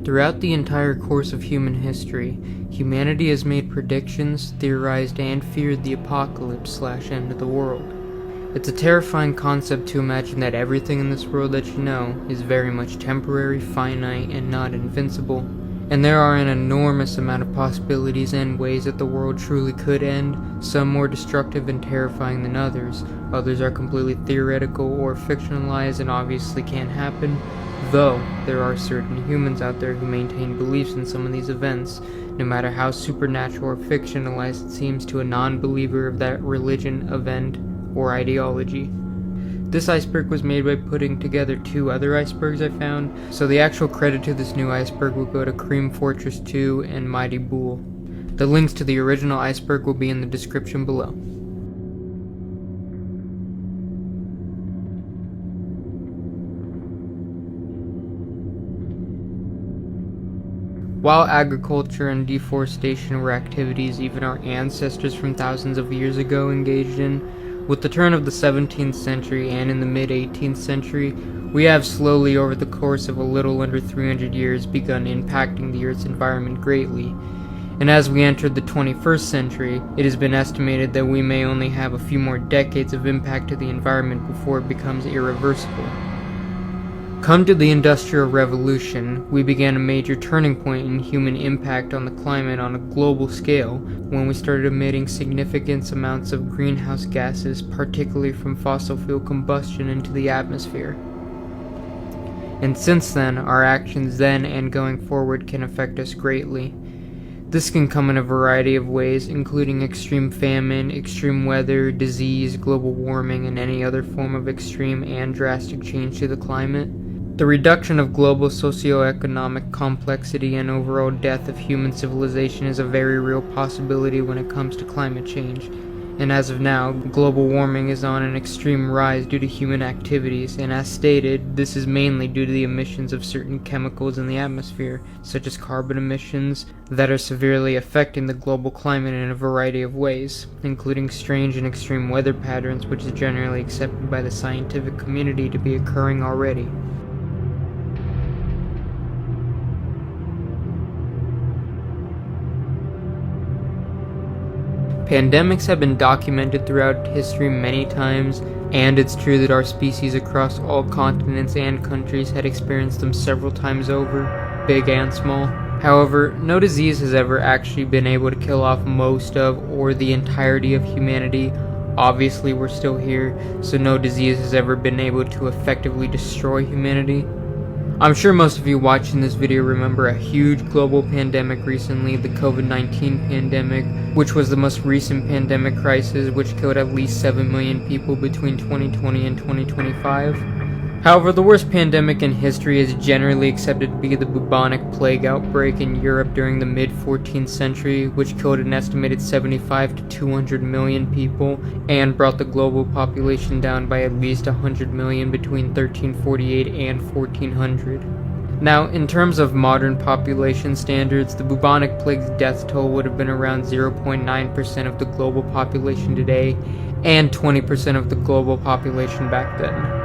Throughout the entire course of human history, humanity has made predictions, theorized, and feared the apocalypse/end of the world. It's a terrifying concept to imagine that everything in this world that you know is very much temporary, finite, and not invincible. And there are an enormous amount of possibilities and ways that the world truly could end, some more destructive and terrifying than others. Others are completely theoretical or fictionalized and obviously can't happen, though there are certain humans out there who maintain beliefs in some of these events, no matter how supernatural or fictionalized it seems to a non-believer of that religion, event, or ideology. This iceberg was made by putting together two other icebergs I found, so the actual credit to this new iceberg will go to Cream Fortress 2 and Mighty Bull. The links to the original iceberg will be in the description below. While agriculture and deforestation were activities even our ancestors from thousands of years ago engaged in, with the turn of the 17th century and in the mid-18th century, we have slowly over the course of a little under 300 years begun impacting the Earth's environment greatly. And as we entered the 21st century, it has been estimated that we may only have a few more decades of impact to the environment before it becomes irreversible. Come to the Industrial Revolution, we began a major turning point in human impact on the climate on a global scale when we started emitting significant amounts of greenhouse gases, particularly from fossil fuel combustion, into the atmosphere. And since then, our actions then and going forward can affect us greatly. This can come in a variety of ways, including extreme famine, extreme weather, disease, global warming, and any other form of extreme and drastic change to the climate. The reduction of global socioeconomic complexity and overall death of human civilization is a very real possibility when it comes to climate change. And as of now, global warming is on an extreme rise due to human activities, and as stated, this is mainly due to the emissions of certain chemicals in the atmosphere, such as carbon emissions, that are severely affecting the global climate in a variety of ways, including strange and extreme weather patterns, which is generally accepted by the scientific community to be occurring already. Pandemics have been documented throughout history many times, and it's true that our species across all continents and countries had experienced them several times over, big and small. However, no disease has ever actually been able to kill off most of or the entirety of humanity. Obviously, we're still here, so no disease has ever been able to effectively destroy humanity. I'm sure most of you watching this video remember a huge global pandemic recently, the COVID-19 pandemic, which was the most recent pandemic crisis which killed at least 7 million people between 2020 and 2025. However, the worst pandemic in history is generally accepted to be the bubonic plague outbreak in Europe during the mid-14th century, which killed an estimated 75 to 200 million people and brought the global population down by at least 100 million between 1348 and 1400. Now, in terms of modern population standards, the bubonic plague's death toll would have been around 0.9% of the global population today and 20% of the global population back then.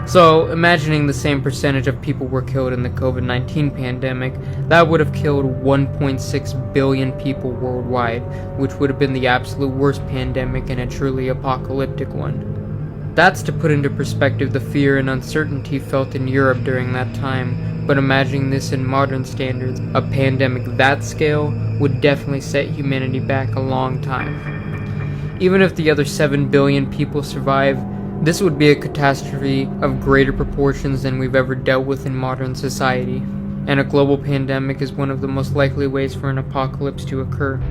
So, imagining the same percentage of people were killed in the COVID-19 pandemic, that would have killed 1.6 billion people worldwide, which would have been the absolute worst pandemic and a truly apocalyptic one. That's to put into perspective the fear and uncertainty felt in Europe during that time, but imagining this in modern standards, a pandemic that scale would definitely set humanity back a long time. Even if the other 7 billion people survive, this would be a catastrophe of greater proportions than we've ever dealt with in modern society, and a global pandemic is one of the most likely ways for an apocalypse to occur.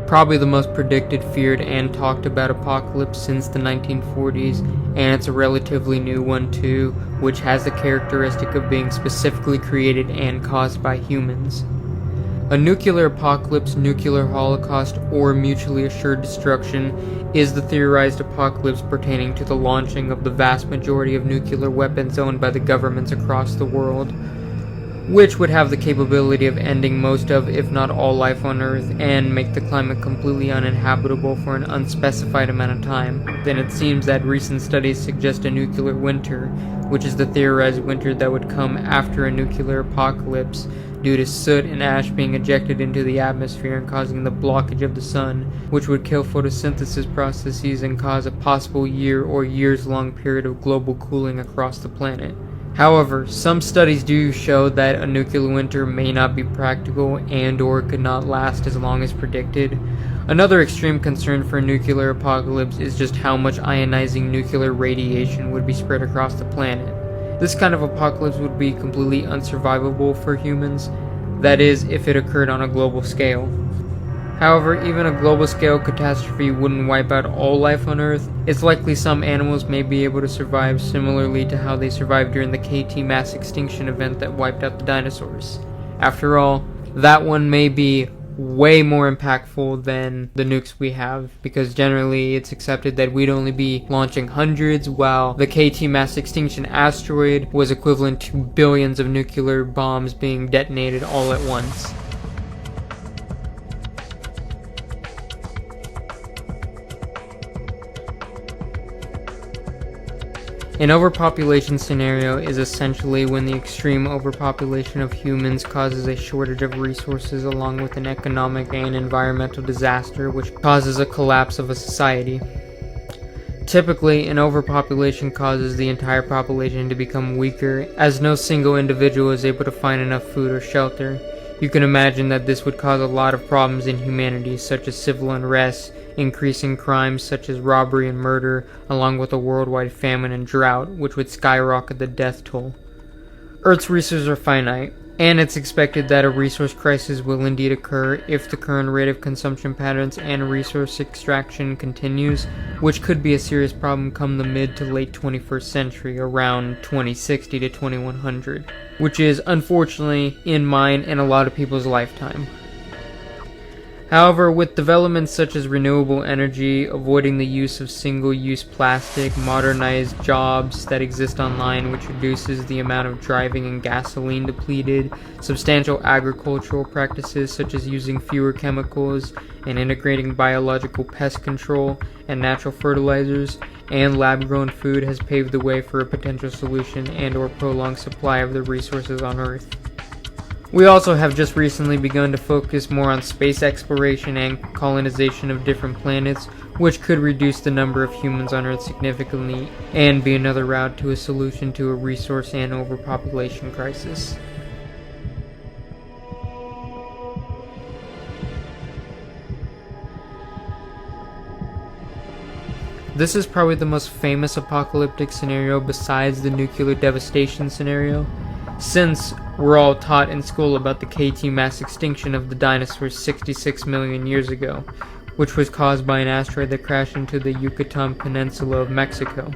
Probably the most predicted, feared, and talked about apocalypse since the 1940s, and it's a relatively new one too, which has the characteristic of being specifically created and caused by humans. A nuclear apocalypse, nuclear holocaust, or mutually assured destruction is the theorized apocalypse pertaining to the launching of the vast majority of nuclear weapons owned by the governments across the world. which would have the capability of ending most of, if not all, life on Earth and make the climate completely uninhabitable for an unspecified amount of time, then it seems that recent studies suggest a nuclear winter, which is the theorized winter that would come after a nuclear apocalypse due to soot and ash being ejected into the atmosphere and causing the blockage of the sun, which would kill photosynthesis processes and cause a possible year or years-long period of global cooling across the planet. However, some studies do show that a nuclear winter may not be practical and or could not last as long as predicted. Another extreme concern for a nuclear apocalypse is just how much ionizing nuclear radiation would be spread across the planet. This kind of apocalypse would be completely unsurvivable for humans, that is, if it occurred on a global scale. However, even a global scale catastrophe wouldn't wipe out all life on Earth. It's likely some animals may be able to survive similarly to how they survived during the KT mass extinction event that wiped out the dinosaurs. After all, that one may be way more impactful than the nukes we have, because generally it's accepted that we'd only be launching hundreds, while the KT mass extinction asteroid was equivalent to billions of nuclear bombs being detonated all at once. An overpopulation scenario is essentially when the extreme overpopulation of humans causes a shortage of resources along with an economic and environmental disaster which causes a collapse of a society. Typically, an overpopulation causes the entire population to become weaker, as no single individual is able to find enough food or shelter. You can imagine that this would cause a lot of problems in humanity, such as civil unrest, increasing crimes such as robbery and murder, along with a worldwide famine and drought, which would skyrocket the death toll. Earth's resources are finite, and it's expected that a resource crisis will indeed occur if the current rate of consumption patterns and resource extraction continues, which could be a serious problem come the mid to late 21st century, around 2060 to 2100, which is unfortunately in mine and a lot of people's lifetime. However, with developments such as renewable energy, avoiding the use of single-use plastic, modernized jobs that exist online which reduces the amount of driving and gasoline depleted, substantial agricultural practices such as using fewer chemicals and integrating biological pest control and natural fertilizers, and lab-grown food has paved the way for a potential solution and or prolonged supply of the resources on Earth. We also have just recently begun to focus more on space exploration and colonization of different planets, which could reduce the number of humans on Earth significantly and be another route to a solution to a resource and overpopulation crisis. This is probably the most famous apocalyptic scenario besides the nuclear devastation scenario, since we're all taught in school about the KT mass extinction of the dinosaurs 66 million years ago, which was caused by an asteroid that crashed into the Yucatan Peninsula of Mexico.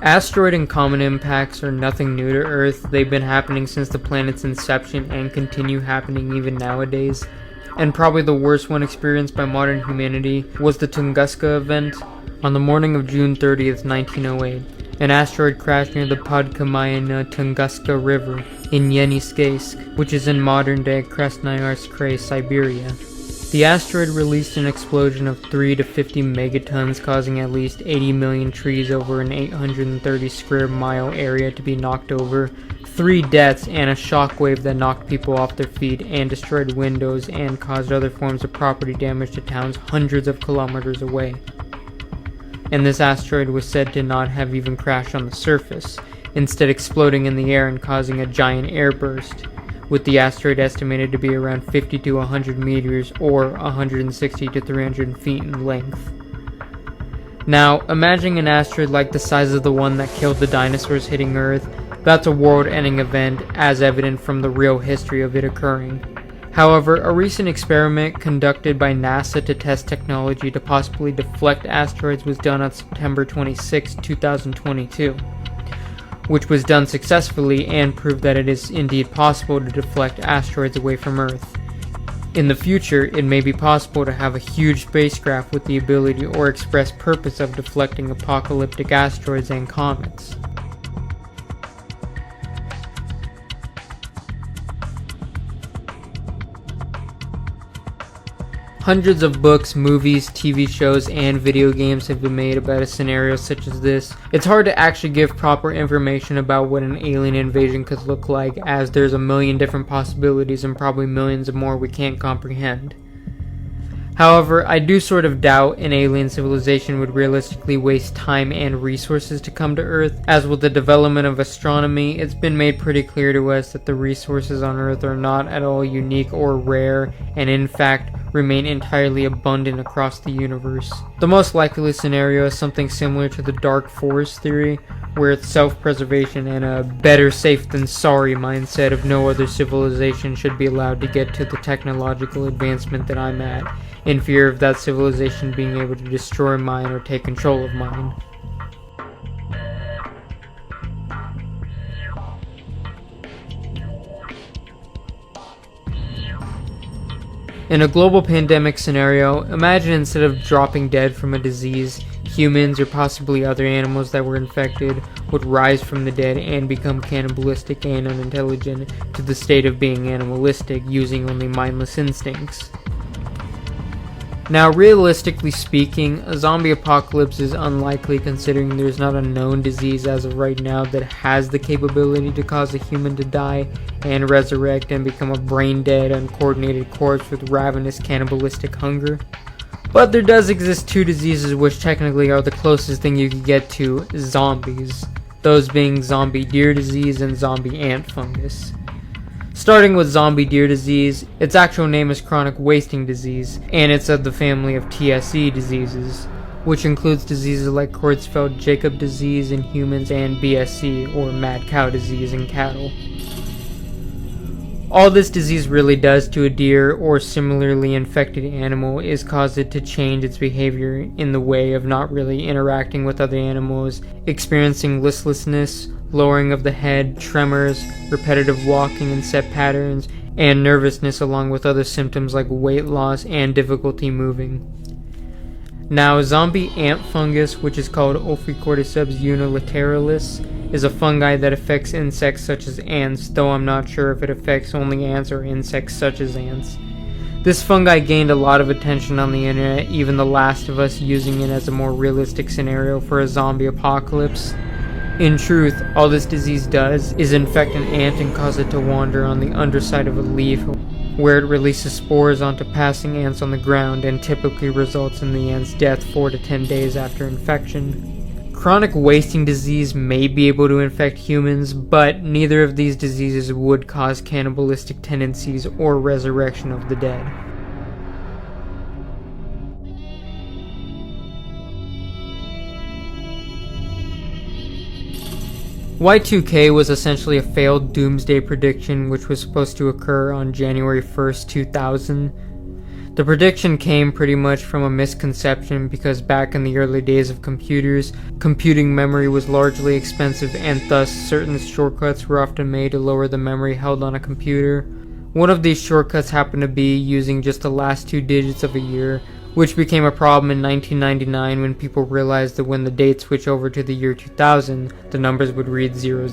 Asteroid and comet impacts are nothing new to Earth. They've been happening since the planet's inception and continue happening even nowadays. And probably the worst one experienced by modern humanity was the Tunguska event. On the morning of June 30th, 1908, an asteroid crashed near the Podkamyana Tunguska River in Yeniskaysk, which is in modern-day Krasnoyarsk Krai, Siberia. The asteroid released an explosion of 3 to 50 megatons, causing at least 80 million trees over an 830 square mile area to be knocked over, 3 deaths, and a shockwave that knocked people off their feet and destroyed windows and caused other forms of property damage to towns hundreds of kilometers away. And this asteroid was said to not have even crashed on the surface, instead exploding in the air and causing a giant airburst, with the asteroid estimated to be around 50 to 100 meters or 160 to 300 feet in length. Now, imagine an asteroid like the size of the one that killed the dinosaurs hitting Earth. That's a world-ending event, as evident from the real history of it occurring. However, a recent experiment conducted by NASA to test technology to possibly deflect asteroids was done on September 26, 2022, which was done successfully and proved that it is indeed possible to deflect asteroids away from Earth. In the future, it may be possible to have a huge spacecraft with the ability or express purpose of deflecting apocalyptic asteroids and comets. Hundreds of books, movies, TV shows, and video games have been made about a scenario such as this. It's hard to actually give proper information about what an alien invasion could look like, as there's a million different possibilities and probably millions of more we can't comprehend. However, I do sort of doubt an alien civilization would realistically waste time and resources to come to Earth. As with the development of astronomy, it's been made pretty clear to us that the resources on Earth are not at all unique or rare, and in fact, remain entirely abundant across the universe. The most likely scenario is something similar to the dark forest theory, where it's self-preservation and a better safe than sorry mindset of no other civilization should be allowed to get to the technological advancement that I'm at, in fear of that civilization being able to destroy mine or take control of mine. In a global pandemic scenario, imagine instead of dropping dead from a disease, humans or possibly other animals that were infected would rise from the dead and become cannibalistic and unintelligent to the state of being animalistic, using only mindless instincts. Now, realistically speaking, a zombie apocalypse is unlikely considering there's not a known disease as of right now that has the capability to cause a human to die and resurrect and become a brain-dead, uncoordinated corpse with ravenous cannibalistic hunger. But there does exist two diseases which technically are the closest thing you could get to zombies, those being zombie deer disease and zombie ant fungus. Starting with zombie deer disease, its actual name is chronic wasting disease, and it's of the family of TSE diseases, which includes diseases like Creutzfeldt-Jakob disease in humans and BSC, or mad cow disease in cattle. All this disease really does to a deer or similarly infected animal is cause it to change its behavior in the way of not really interacting with other animals, experiencing listlessness, lowering of the head, tremors, repetitive walking in set patterns, and nervousness, along with other symptoms like weight loss and difficulty moving. Now, zombie ant fungus, which is called Ophicordyceps unilateralis, is a fungi that affects insects such as ants, though I'm not sure if it affects only ants or insects such as ants. This fungi gained a lot of attention on the internet, even The Last of Us using it as a more realistic scenario for a zombie apocalypse. In truth, all this disease does is infect an ant and cause it to wander on the underside of a leaf, where it releases spores onto passing ants on the ground and typically results in the ant's death 4 to 10 days after infection. Chronic wasting disease may be able to infect humans, but neither of these diseases would cause cannibalistic tendencies or resurrection of the dead. Y2K was essentially a failed doomsday prediction which was supposed to occur on January 1st, 2000. The prediction came pretty much from a misconception because back in the early days of computers, computing memory was largely expensive and thus certain shortcuts were often made to lower the memory held on a computer. One of these shortcuts happened to be using just the last 2 digits of a year, which became a problem in 1999 when people realized that when the date switched over to the year 2000, the numbers would read 00.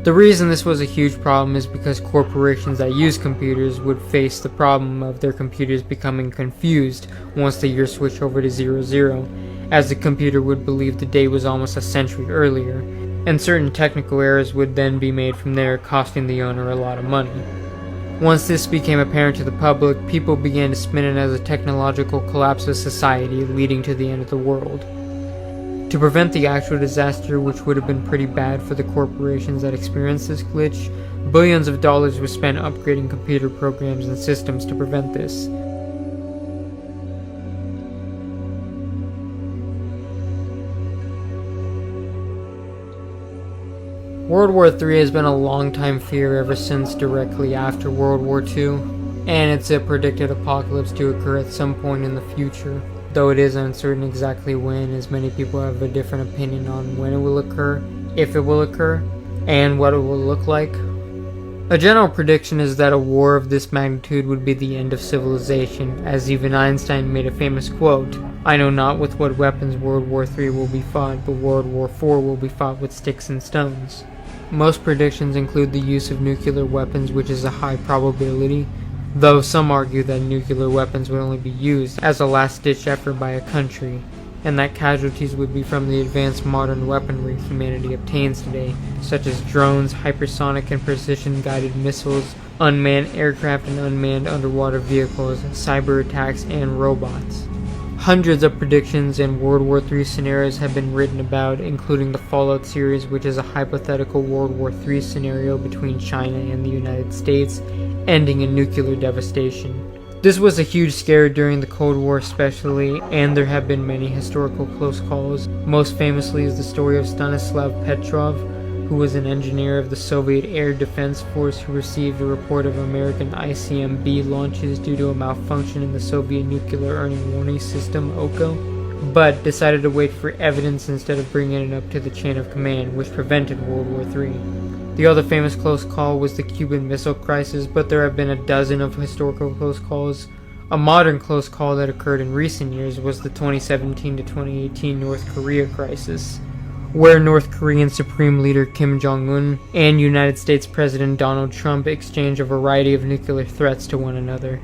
The reason this was a huge problem is because corporations that use computers would face the problem of their computers becoming confused once the year switched over to 00, as the computer would believe the date was almost a century earlier, and certain technical errors would then be made from there, costing the owner a lot of money. Once this became apparent to the public, people began to spin it as a technological collapse of society, leading to the end of the world. To prevent the actual disaster, which would have been pretty bad for the corporations that experienced this glitch, billions of dollars were spent upgrading computer programs and systems to prevent this. World War III has been a long-time fear ever since directly after World War II, and it's a predicted apocalypse to occur at some point in the future, though it is uncertain exactly when, as many people have a different opinion on when it will occur, if it will occur, and what it will look like. A general prediction is that a war of this magnitude would be the end of civilization, as even Einstein made a famous quote, "I know not with what weapons World War III will be fought, but World War IV will be fought with sticks and stones." Most predictions include the use of nuclear weapons, which is a high probability, though some argue that nuclear weapons would only be used as a last-ditch effort by a country, and that casualties would be from the advanced modern weaponry humanity obtains today, such as drones, hypersonic and precision-guided missiles, unmanned aircraft and unmanned underwater vehicles, cyber attacks, and robots. Hundreds of predictions and World War III scenarios have been written about, including the Fallout series, which is a hypothetical World War III scenario between China and the United States, ending in nuclear devastation. This was a huge scare during the Cold War especially, and there have been many historical close calls. Most famously is the story of Stanislav Petrov, who was an engineer of the Soviet Air Defense Force who received a report of American ICBM launches due to a malfunction in the Soviet Nuclear Early Warning System (OCO), but decided to wait for evidence instead of bringing it up to the chain of command, which prevented World War III. The other famous close call was the Cuban Missile Crisis, but there have been a dozen of historical close calls. A modern close call that occurred in recent years was the 2017 to 2018 North Korea crisis, where North Korean Supreme Leader Kim Jong-un and United States President Donald Trump exchanged a variety of nuclear threats to one another.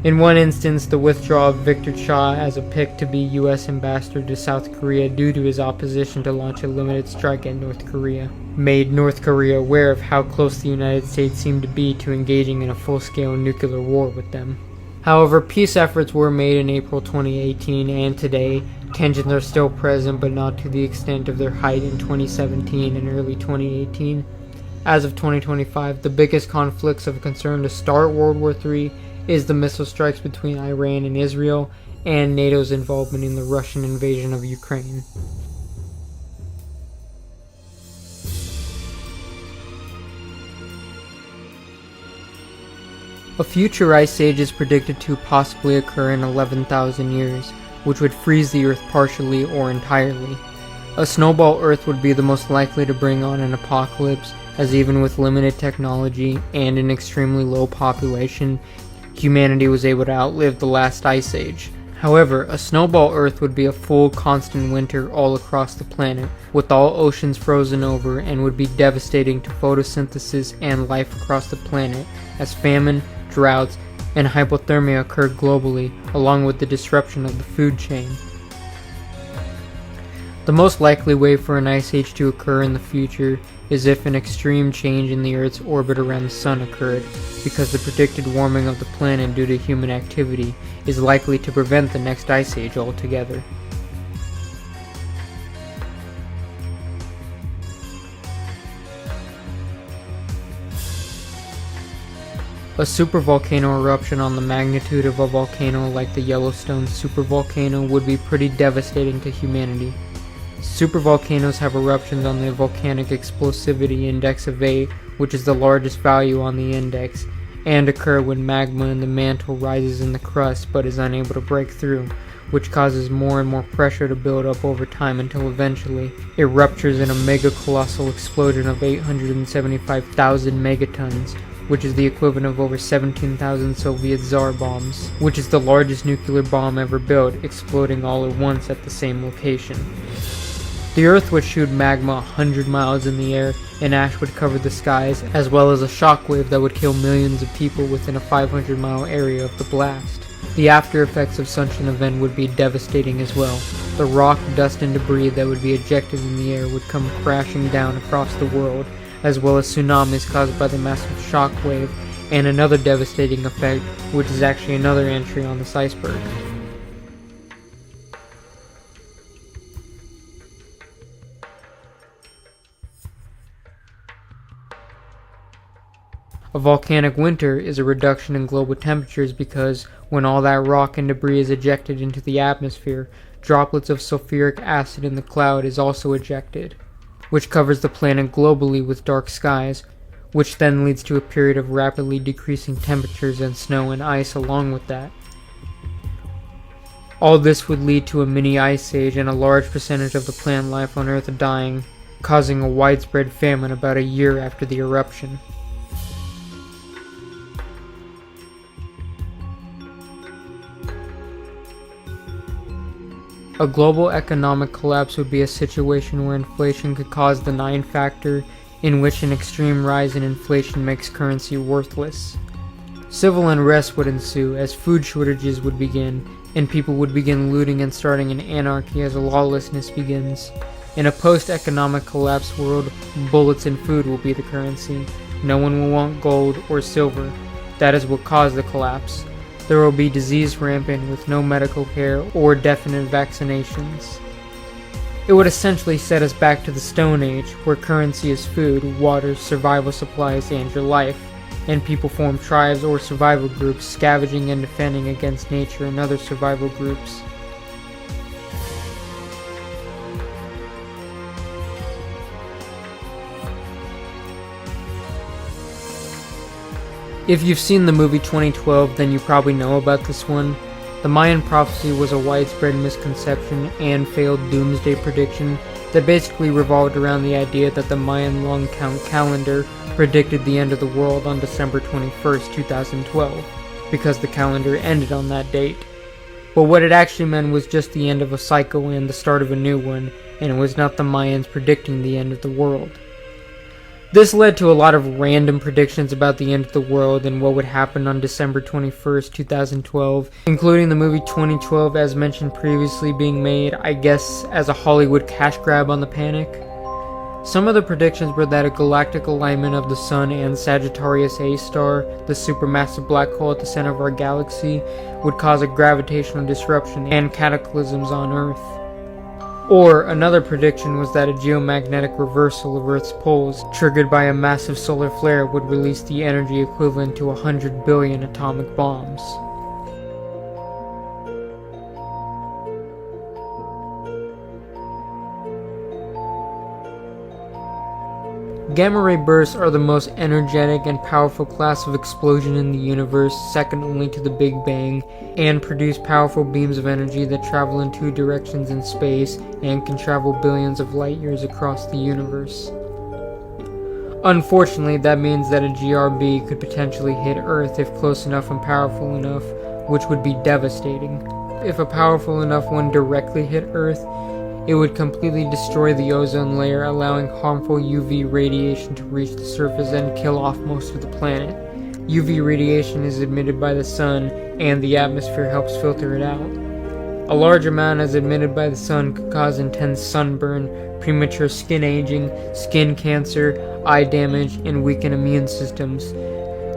In one instance, the withdrawal of Victor Cha as a pick to be U.S. ambassador to South Korea due to his opposition to launch a limited strike at North Korea made North Korea aware of how close the United States seemed to be to engaging in a full-scale nuclear war with them. However, peace efforts were made in April 2018, and today, tensions are still present but not to the extent of their height in 2017 and early 2018. As of 2025, the biggest conflicts of concern to start World War III is the missile strikes between Iran and Israel, and NATO's involvement in the Russian invasion of Ukraine. A future ice age is predicted to possibly occur in 11,000 years, which would freeze the Earth partially or entirely. A snowball Earth would be the most likely to bring on an apocalypse, as even with limited technology and an extremely low population, humanity was able to outlive the last ice age. However, a snowball Earth would be a full, constant winter all across the planet, with all oceans frozen over, and would be devastating to photosynthesis and life across the planet, as famine, droughts, and hypothermia occurred globally, along with the disruption of the food chain. The most likely way for an ice age to occur in the future is if an extreme change in the Earth's orbit around the Sun occurred, because the predicted warming of the planet due to human activity is likely to prevent the next ice age altogether. A supervolcano eruption on the magnitude of a volcano like the Yellowstone supervolcano would be pretty devastating to humanity. Supervolcanoes have eruptions on the Volcanic Explosivity Index of 8, which is the largest value on the index, and occur when magma in the mantle rises in the crust but is unable to break through, which causes more and more pressure to build up over time until eventually it ruptures in a mega-colossal explosion of 875,000 megatons, which is the equivalent of over 17,000 Soviet Tsar bombs, which is the largest nuclear bomb ever built, exploding all at once at the same location. The Earth would shoot magma 100 miles in the air, and ash would cover the skies, as well as a shockwave that would kill millions of people within a 500-mile area of the blast. The after effects of such an event would be devastating as well. The rock, dust, and debris that would be ejected in the air would come crashing down across the world, as well as tsunamis caused by the massive shockwave, and another devastating effect, which is actually another entry on this iceberg. A volcanic winter is a reduction in global temperatures because when all that rock and debris is ejected into the atmosphere, droplets of sulfuric acid in the cloud is also ejected, which covers the planet globally with dark skies, which then leads to a period of rapidly decreasing temperatures and snow and ice along with that. All this would lead to a mini ice age and a large percentage of the plant life on Earth dying, causing a widespread famine about a year after the eruption. A global economic collapse would be a situation where inflation could cause the 9 factor in which an extreme rise in inflation makes currency worthless. Civil unrest would ensue as food shortages would begin, and people would begin looting and starting an anarchy as lawlessness begins. In a post-economic collapse world, bullets and food will be the currency. No one will want gold or silver. That is what caused the collapse. There will be disease rampant with no medical care or definite vaccinations. It would essentially set us back to the Stone Age, where currency is food, water, survival supplies, and your life, and people form tribes or survival groups, scavenging and defending against nature and other survival groups. If you've seen the movie 2012, then you probably know about this one. The Mayan prophecy was a widespread misconception and failed doomsday prediction that basically revolved around the idea that the Mayan long count calendar predicted the end of the world on December 21st, 2012, because the calendar ended on that date. But what it actually meant was just the end of a cycle and the start of a new one, and it was not the Mayans predicting the end of the world. This led to a lot of random predictions about the end of the world and what would happen on December 21st, 2012, including the movie 2012 as mentioned previously being made, I guess, as a Hollywood cash grab on the panic. Some of the predictions were that a galactic alignment of the Sun and Sagittarius A star, the supermassive black hole at the center of our galaxy, would cause a gravitational disruption and cataclysms on Earth. Or another prediction was that a geomagnetic reversal of Earth's poles, triggered by a massive solar flare, would release the energy equivalent to 100 billion atomic bombs. Gamma-ray bursts are the most energetic and powerful class of explosion in the universe, second only to the Big Bang, and produce powerful beams of energy that travel in two directions in space and can travel billions of light years across the universe. Unfortunately, that means that a GRB could potentially hit Earth if close enough and powerful enough, which would be devastating. If a powerful enough one directly hit Earth, it would completely destroy the ozone layer, allowing harmful UV radiation to reach the surface and kill off most of the planet. UV radiation is emitted by the sun, and the atmosphere helps filter it out. A large amount as emitted by the sun could cause intense sunburn, premature skin aging, skin cancer, eye damage, and weaken immune systems.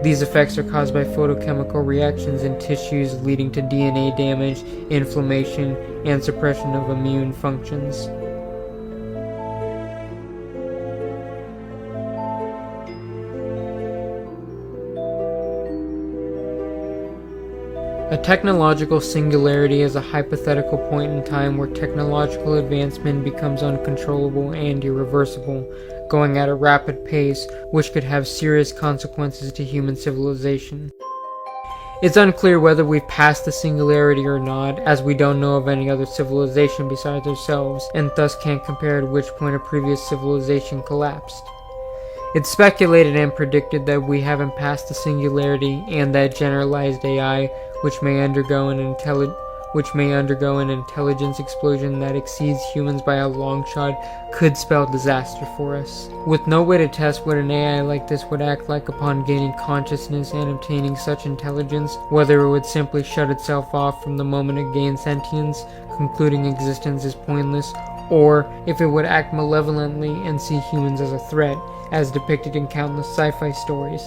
These effects are caused by photochemical reactions in tissues leading to DNA damage, inflammation, and suppression of immune functions. A technological singularity is a hypothetical point in time where technological advancement becomes uncontrollable and irreversible, going at a rapid pace, which could have serious consequences to human civilization. It's unclear whether we've passed the singularity or not, as we don't know of any other civilization besides ourselves, and thus can't compare at which point a previous civilization collapsed. It's speculated and predicted that we haven't passed the singularity, and that generalized AI, which may undergo an intelligence explosion that exceeds humans by a long shot, could spell disaster for us. With no way to test what an AI like this would act like upon gaining consciousness and obtaining such intelligence, whether it would simply shut itself off from the moment it gains sentience, concluding existence is pointless, or if it would act malevolently and see humans as a threat, as depicted in countless sci-fi stories.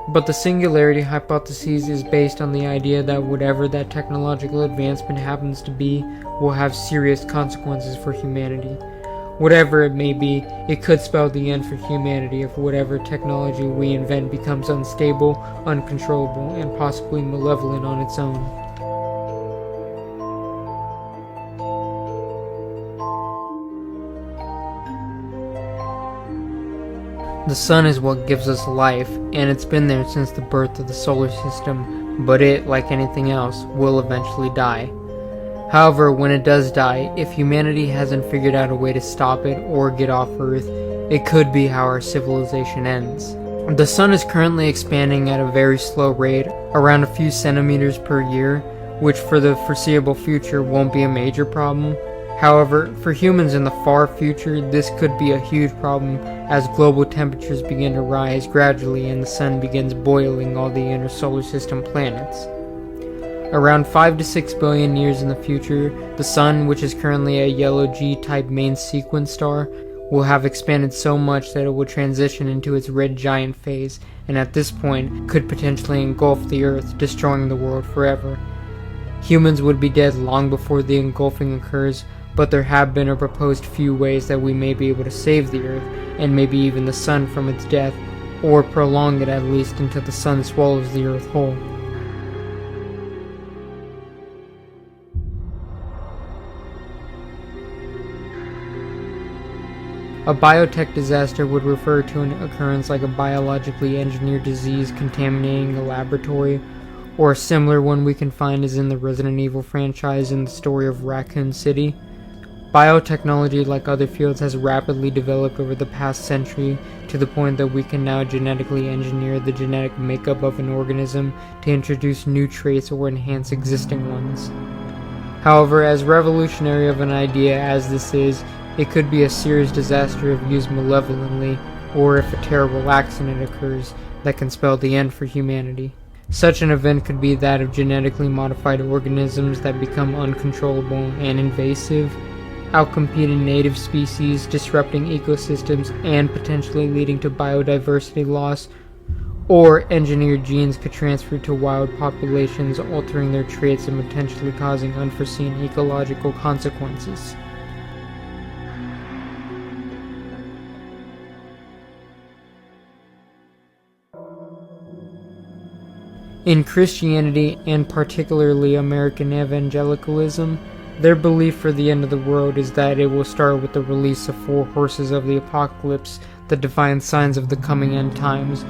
But the singularity hypothesis is based on the idea that whatever that technological advancement happens to be will have serious consequences for humanity. Whatever it may be, it could spell the end for humanity if whatever technology we invent becomes unstable, uncontrollable, and possibly malevolent on its own. The sun is what gives us life, and it's been there since the birth of the solar system, but it, like anything else, will eventually die. However, when it does die, if humanity hasn't figured out a way to stop it or get off Earth, it could be how our civilization ends. The sun is currently expanding at a very slow rate, around a few centimeters per year, which for the foreseeable future won't be a major problem. However, for humans in the far future, this could be a huge problem as global temperatures begin to rise gradually and the sun begins boiling all the inner solar system planets. Around 5 to 6 billion years in the future, the sun, which is currently a yellow G-type main sequence star, will have expanded so much that it will transition into its red giant phase, and at this point could potentially engulf the Earth, destroying the world forever. Humans would be dead long before the engulfing occurs, but there have been a proposed few ways that we may be able to save the Earth, and maybe even the sun from its death, or prolong it at least until the sun swallows the Earth whole. A biotech disaster would refer to an occurrence like a biologically engineered disease contaminating a laboratory, or a similar one we can find is in the Resident Evil franchise in the story of Raccoon City. Biotechnology, like other fields, has rapidly developed over the past century to the point that we can now genetically engineer the genetic makeup of an organism to introduce new traits or enhance existing ones. However, as revolutionary of an idea as this is, it could be a serious disaster if used malevolently, or if a terrible accident occurs that can spell the end for humanity. Such an event could be that of genetically modified organisms that become uncontrollable and invasive, outcompeting native species, disrupting ecosystems, and potentially leading to biodiversity loss, or engineered genes could transfer to wild populations, altering their traits and potentially causing unforeseen ecological consequences. In Christianity, and particularly American evangelicalism, their belief for the end of the world is that it will start with the release of 4 horses of the apocalypse, the divine signs of the coming end times,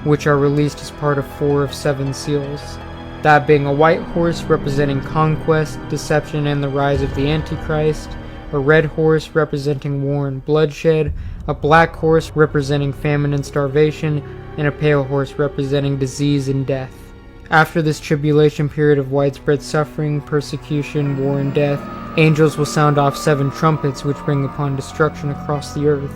which are released as part of 4 of 7 seals. That being a white horse representing conquest, deception, and the rise of the Antichrist, a red horse representing war and bloodshed, a black horse representing famine and starvation, and a pale horse representing disease and death. After this tribulation period of widespread suffering, persecution, war, and death, angels will sound off 7 trumpets which bring upon destruction across the earth.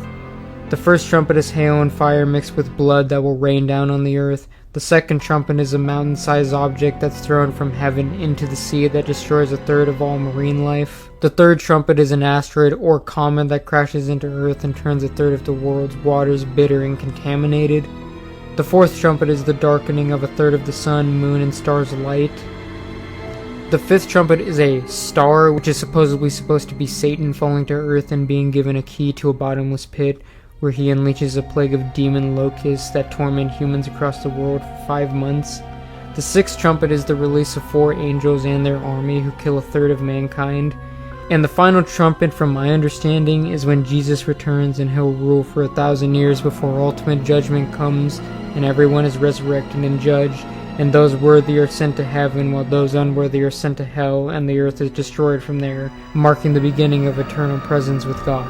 The first trumpet is hail and fire mixed with blood that will rain down on the earth. The second trumpet is a mountain-sized object that's thrown from heaven into the sea that destroys 1/3 of all marine life. The third trumpet is an asteroid or comet that crashes into earth and turns 1/3 of the world's waters bitter and contaminated. The fourth trumpet is the darkening of 1/3 of the sun, moon, and stars' light. The fifth trumpet is a star, which is supposedly supposed to be Satan falling to earth and being given a key to a bottomless pit, where he unleashes a plague of demon locusts that torment humans across the world for 5 months. The sixth trumpet is the release of 4 angels and their army who kill 1/3 of mankind. And the final trumpet, from my understanding, is when Jesus returns and he'll rule for 1,000 years before ultimate judgment comes and everyone is resurrected and judged, and those worthy are sent to heaven while those unworthy are sent to hell, and the earth is destroyed from there, marking the beginning of eternal presence with God.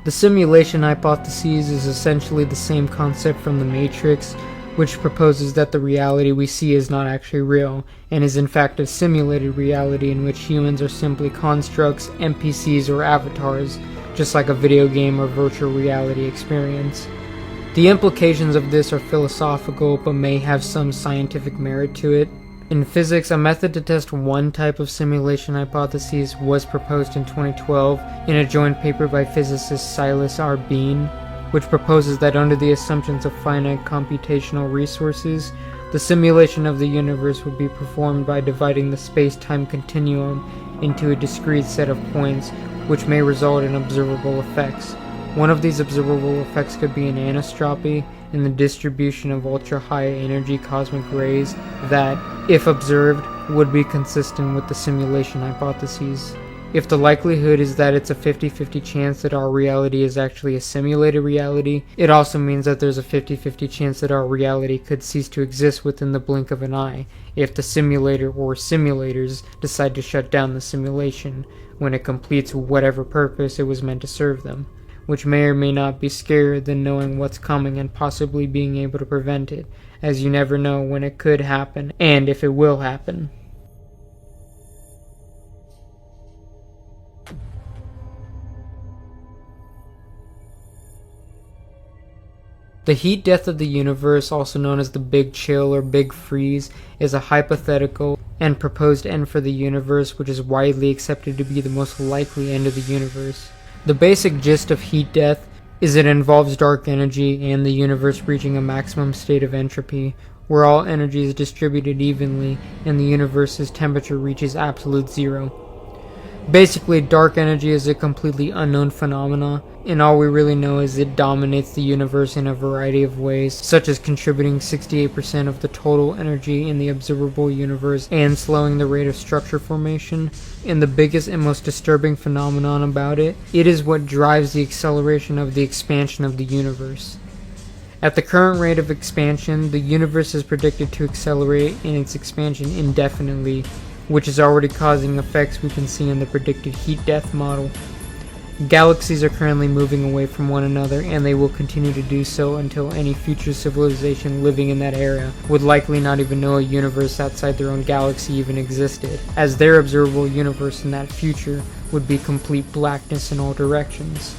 The simulation hypothesis is essentially the same concept from the Matrix, which proposes that the reality we see is not actually real, and is in fact a simulated reality in which humans are simply constructs, NPCs, or avatars, just like a video game or virtual reality experience. The implications of this are philosophical, but may have some scientific merit to it. In physics, a method to test one type of simulation hypothesis was proposed in 2012 in a joint paper by physicist Silas R. Bean, which proposes that under the assumptions of finite computational resources, the simulation of the universe would be performed by dividing the space-time continuum into a discrete set of points, which may result in observable effects. One of these observable effects could be an anisotropy in the distribution of ultra-high energy cosmic rays that, if observed, would be consistent with the simulation hypotheses. If the likelihood is that it's a 50-50 chance that our reality is actually a simulated reality, it also means that there's a 50-50 chance that our reality could cease to exist within the blink of an eye if the simulator or simulators decide to shut down the simulation when it completes whatever purpose it was meant to serve them. which may or may not be scarier than knowing what's coming and possibly being able to prevent it, as you never know when it could happen and if it will happen. The heat death of the universe, also known as the Big Chill or Big Freeze, is a hypothetical and proposed end for the universe which is widely accepted to be the most likely end of the universe. The basic gist of heat death is it involves dark energy and the universe reaching a maximum state of entropy, where all energy is distributed evenly and the universe's temperature reaches absolute zero. Basically, dark energy is a completely unknown phenomena, and all we really know is it dominates the universe in a variety of ways, such as contributing 68% of the total energy in the observable universe and slowing the rate of structure formation. And the biggest and most disturbing phenomenon about it is what drives the acceleration of the expansion of the universe. At the current rate of expansion, the universe is predicted to accelerate in its expansion indefinitely, which is already causing effects we can see in the predicted heat death model. Galaxies are currently moving away from one another, and they will continue to do so until any future civilization living in that area would likely not even know a universe outside their own galaxy even existed, as their observable universe in that future would be complete blackness in all directions.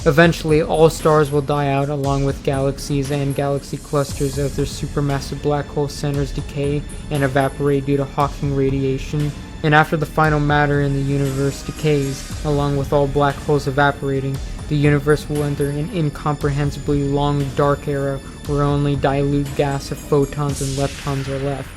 Eventually, all stars will die out along with galaxies and galaxy clusters as their supermassive black hole centers decay and evaporate due to Hawking radiation. And after the final matter in the universe decays, along with all black holes evaporating, the universe will enter an incomprehensibly long dark era where only dilute gas of photons and leptons are left.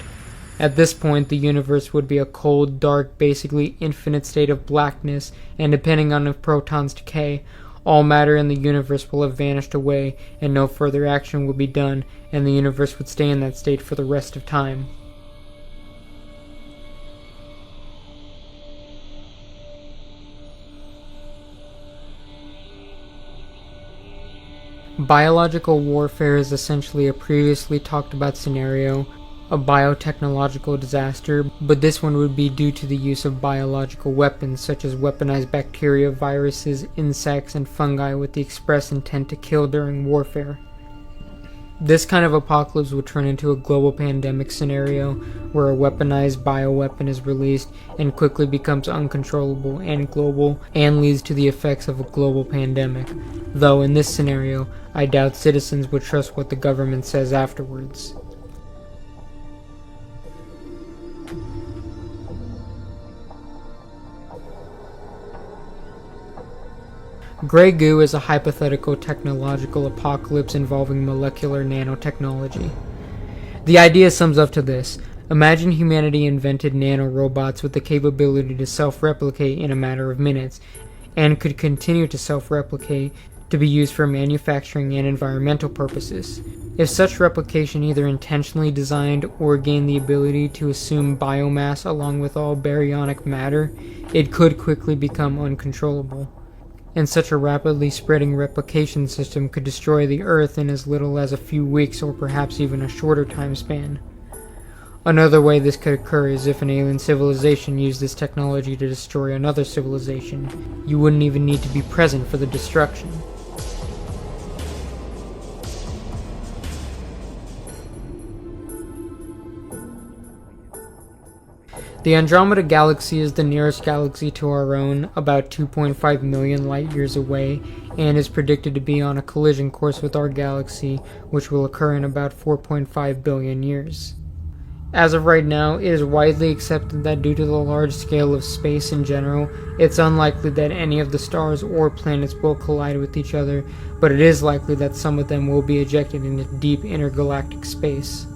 At this point, the universe would be a cold, dark, basically infinite state of blackness, and depending on if protons decay, all matter in the universe will have vanished away, and no further action will be done, and the universe would stay in that state for the rest of time. Biological warfare is essentially a previously talked about scenario, a biotechnological disaster, but this one would be due to the use of biological weapons such as weaponized bacteria, viruses, insects, and fungi with the express intent to kill during warfare. This kind of apocalypse would turn into a global pandemic scenario where a weaponized bioweapon is released and quickly becomes uncontrollable and global and leads to the effects of a global pandemic, though in this scenario I doubt citizens would trust what the government says afterwards. Grey goo is a hypothetical technological apocalypse involving molecular nanotechnology. The idea sums up to this. Imagine humanity invented nanorobots with the capability to self-replicate in a matter of minutes, and could continue to self-replicate to be used for manufacturing and environmental purposes. If such replication either intentionally designed or gained the ability to assume biomass along with all baryonic matter, it could quickly become uncontrollable. And such a rapidly spreading replication system could destroy the Earth in as little as a few weeks or perhaps even a shorter time span. Another way this could occur is if an alien civilization used this technology to destroy another civilization. You wouldn't even need to be present for the destruction. The Andromeda galaxy is the nearest galaxy to our own, about 2.5 million light years away, and is predicted to be on a collision course with our galaxy, which will occur in about 4.5 billion years. As of right now, it is widely accepted that due to the large scale of space in general, it's unlikely that any of the stars or planets will collide with each other, but it is likely that some of them will be ejected into deep intergalactic space.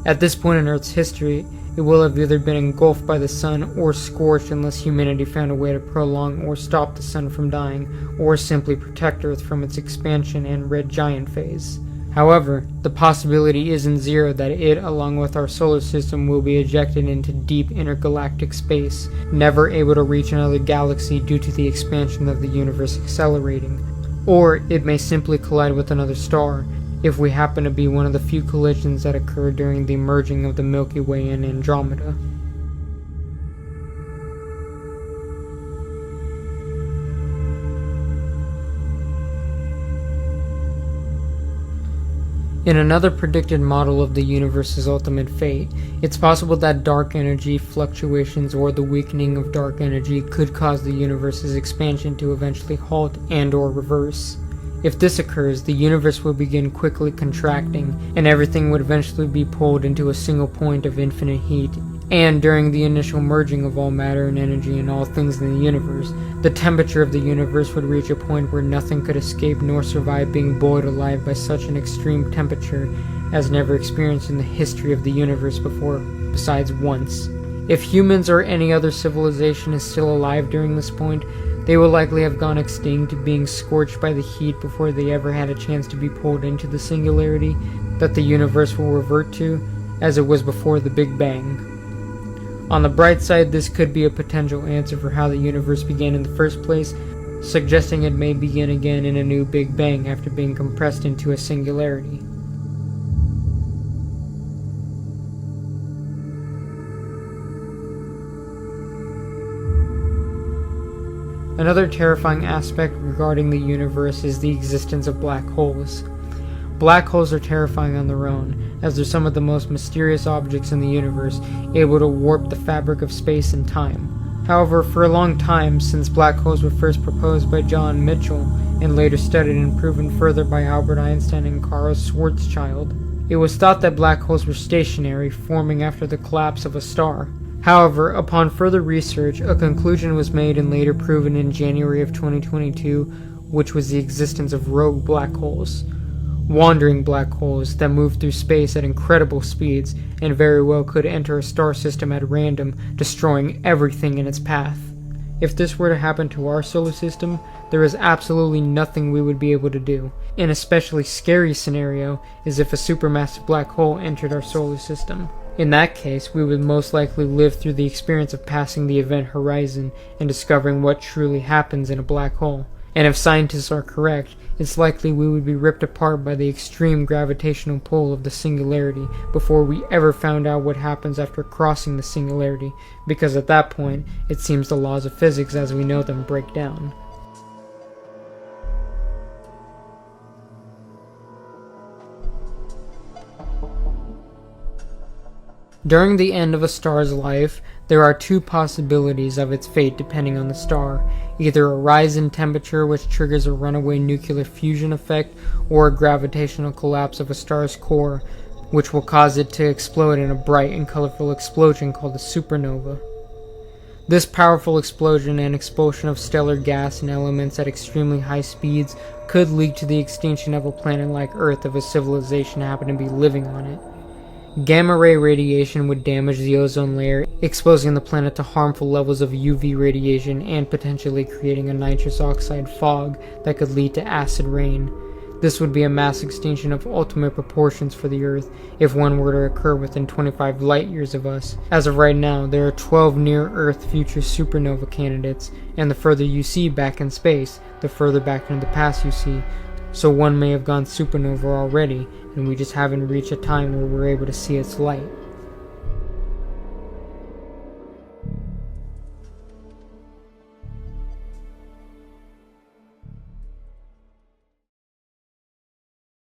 At this point in Earth's history, it will have either been engulfed by the sun or scorched unless humanity found a way to prolong or stop the sun from dying, or simply protect Earth from its expansion and red giant phase. However, the possibility isn't zero that it, along with our solar system, will be ejected into deep intergalactic space, never able to reach another galaxy due to the expansion of the universe accelerating. Or it may simply collide with another star, if we happen to be one of the few collisions that occur during the merging of the Milky Way and Andromeda. In another predicted model of the universe's ultimate fate, it's possible that dark energy fluctuations or the weakening of dark energy could cause the universe's expansion to eventually halt and/or reverse. If this occurs, the universe will begin quickly contracting, and everything would eventually be pulled into a single point of infinite heat. And during the initial merging of all matter and energy and all things in the universe, the temperature of the universe would reach a point where nothing could escape nor survive being boiled alive by such an extreme temperature as never experienced in the history of the universe before, besides once. If humans or any other civilization is still alive during this point, they will likely have gone extinct, being scorched by the heat before they ever had a chance to be pulled into the singularity that the universe will revert to, as it was before the Big Bang. On the bright side, this could be a potential answer for how the universe began in the first place, suggesting it may begin again in a new Big Bang after being compressed into a singularity. Another terrifying aspect regarding the universe is the existence of black holes. Black holes are terrifying on their own, as they're some of the most mysterious objects in the universe, able to warp the fabric of space and time. However, for a long time, since black holes were first proposed by John Mitchell, and later studied and proven further by Albert Einstein and Carl Schwarzschild, it was thought that black holes were stationary, forming after the collapse of a star. However, upon further research, a conclusion was made and later proven in January of 2022, which was the existence of rogue black holes. Wandering black holes that move through space at incredible speeds and very well could enter a star system at random, destroying everything in its path. If this were to happen to our solar system, there is absolutely nothing we would be able to do. An especially scary scenario is if a supermassive black hole entered our solar system. In that case, we would most likely live through the experience of passing the event horizon and discovering what truly happens in a black hole. And if scientists are correct, it's likely we would be ripped apart by the extreme gravitational pull of the singularity before we ever found out what happens after crossing the singularity, because at that point, it seems the laws of physics as we know them break down. During the end of a star's life, there are two possibilities of its fate depending on the star. Either a rise in temperature which triggers a runaway nuclear fusion effect, or a gravitational collapse of a star's core, which will cause it to explode in a bright and colorful explosion called a supernova. This powerful explosion and expulsion of stellar gas and elements at extremely high speeds could lead to the extinction of a planet like Earth if a civilization happened to be living on it. Gamma-ray radiation would damage the ozone layer, exposing the planet to harmful levels of UV radiation and potentially creating a nitrous oxide fog that could lead to acid rain. This would be a mass extinction of ultimate proportions for the Earth if one were to occur within 25 light-years of us. As of right now, there are 12 near-Earth future supernova candidates, and the further you see back in space, the further back into the past you see. So one may have gone supernova already, and we just haven't reached a time where we're able to see its light.